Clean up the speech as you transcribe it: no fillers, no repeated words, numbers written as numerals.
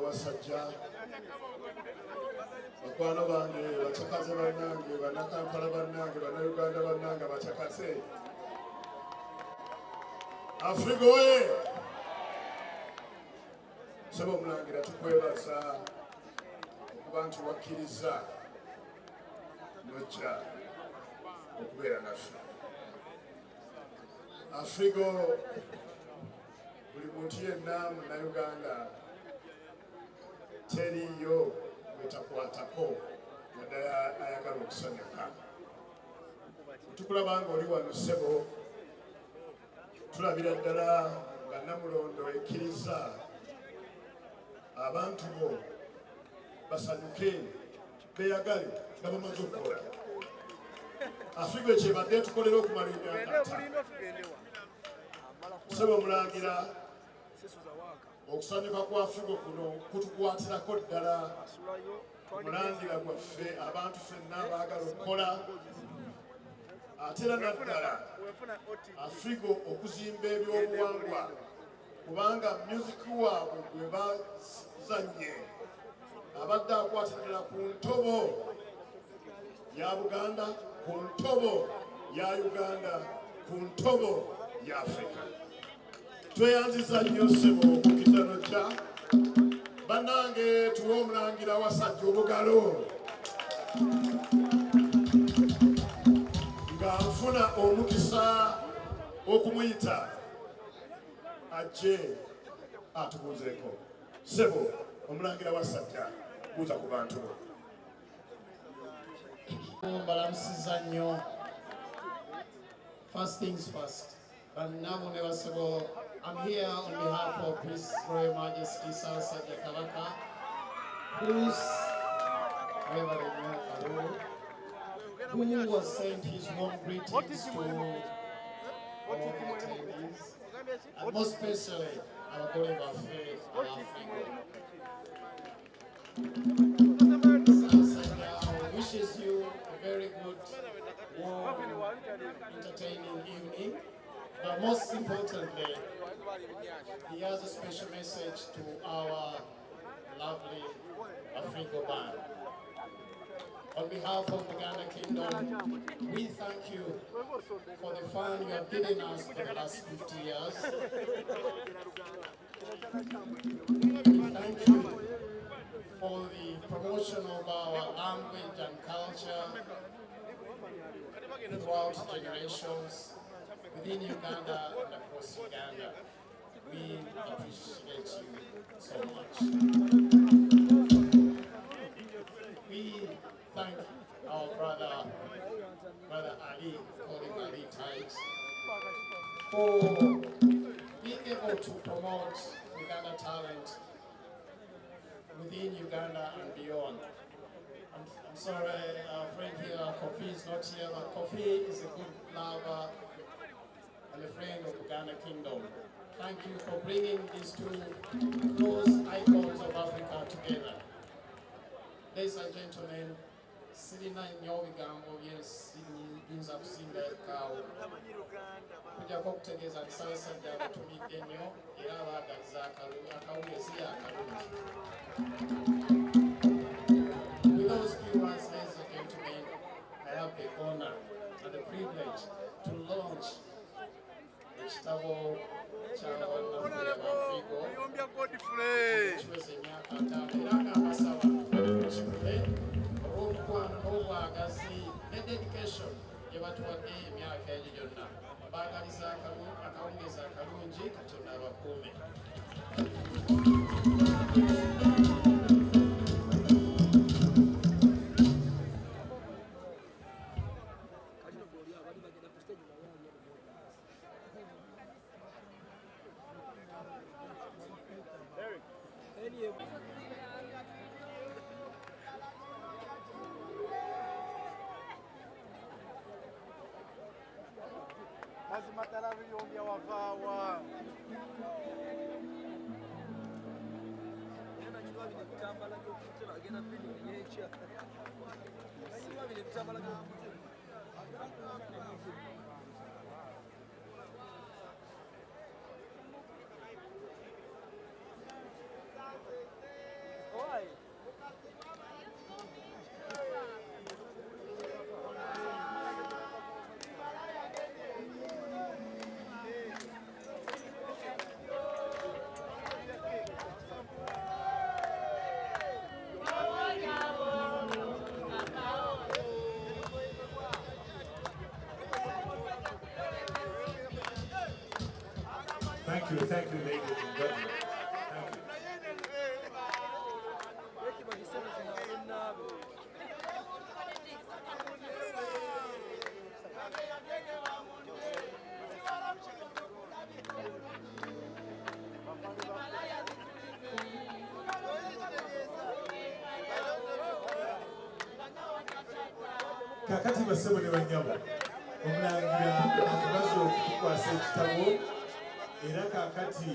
wasajja bakwano bange bacakaze bannange bannakampala bannange bannayuganda bannange bacakaze Afrika oye sebo omulangira tukwebaza okuba nti wakkiriza nojja okubeera naffe Afrika buli muntu yenna munnayuganda teriyo wetakwatako naddala ayagala okusanyuka tukulaba nga oli wano ssebo tulabira ddala nga Namulondo ekkiriza abantu bo basanyuke beeyagale nga bamaze okukola Afrika kyebadde tukolera okumala emyaka 5 ssebo omulangira okusanyuka kwa Afrika kuno kutukwatirako ddala mulangira gwaffe abantu ffenna abaagala okukola ate era naddala Afrika okuzimba ebyobuwangwa kubanga music waabwe gwe bazanye abadde akwatira ku ntobo ya Buganda ku ntobo ya Uganda ku ntobo ya Afrika tweyanziza nnyo ssebo okukkiriza nojja bannange tuwe omulangira wasajja obugalo nga nfuna omukisa okumuyita ajje atubuuzeeko ssebo omulangira wasajja buuza ku bantu bo mbalamusiza nnyo first things first bannabone basebo I'm here on behalf of His Royal Majesty Ssaabasajja Kabaka, who was sent his warm greetings to all attendees, and most especially our God of faith, our Africa. Ssaabasajja wishes you a very good, warm, entertaining evening, but most importantly, he has a special message to our lovely Africa band. On behalf of the Ghana Kingdom, we thank you for the fun you have given us for the last 50 years. We thank you for the promotion of our language and culture throughout generations within Uganda and across Uganda. We appreciate you so much. We thank our brother Ali, calling Ali Tight, for being able to promote Uganda talent within Uganda and beyond. I'm sorry, our friend here, Kofi, is not here, but Kofi is a good lover and a friend of Uganda Kingdom. Thank you for bringing these two close icons of Africa together. Ladies and gentlemen, Sirina Nyobigambo, yes, Binza Kusinga Kao, Kujako Kutegeza Ssaabasajja abatumidde nnyo era baagazza akawungeezi akalungi. With those few words, ladies and gentlemen, I have the honor and the privilege to launch ekitabo ky'abannaffe ab'Africa ekiweza emyaka 5 era ng'abasaba kikule olw'omukwano n'obwagazi ne dedication gye batuwadde emyaka egyo gyonna baagaliza akawungeezi akalungi Katonda abakuume. Lazima tarabi yombya wavawa. Nena nyitwa bine kutambala kyokutera agenda pini yecha. Nyitwa bine kutambala kyokutera. thank you, ladies and gentlemen. Thank you. Kakati basebo ne banyabo omulangira akabazo okutukwasa ekitabo era kakati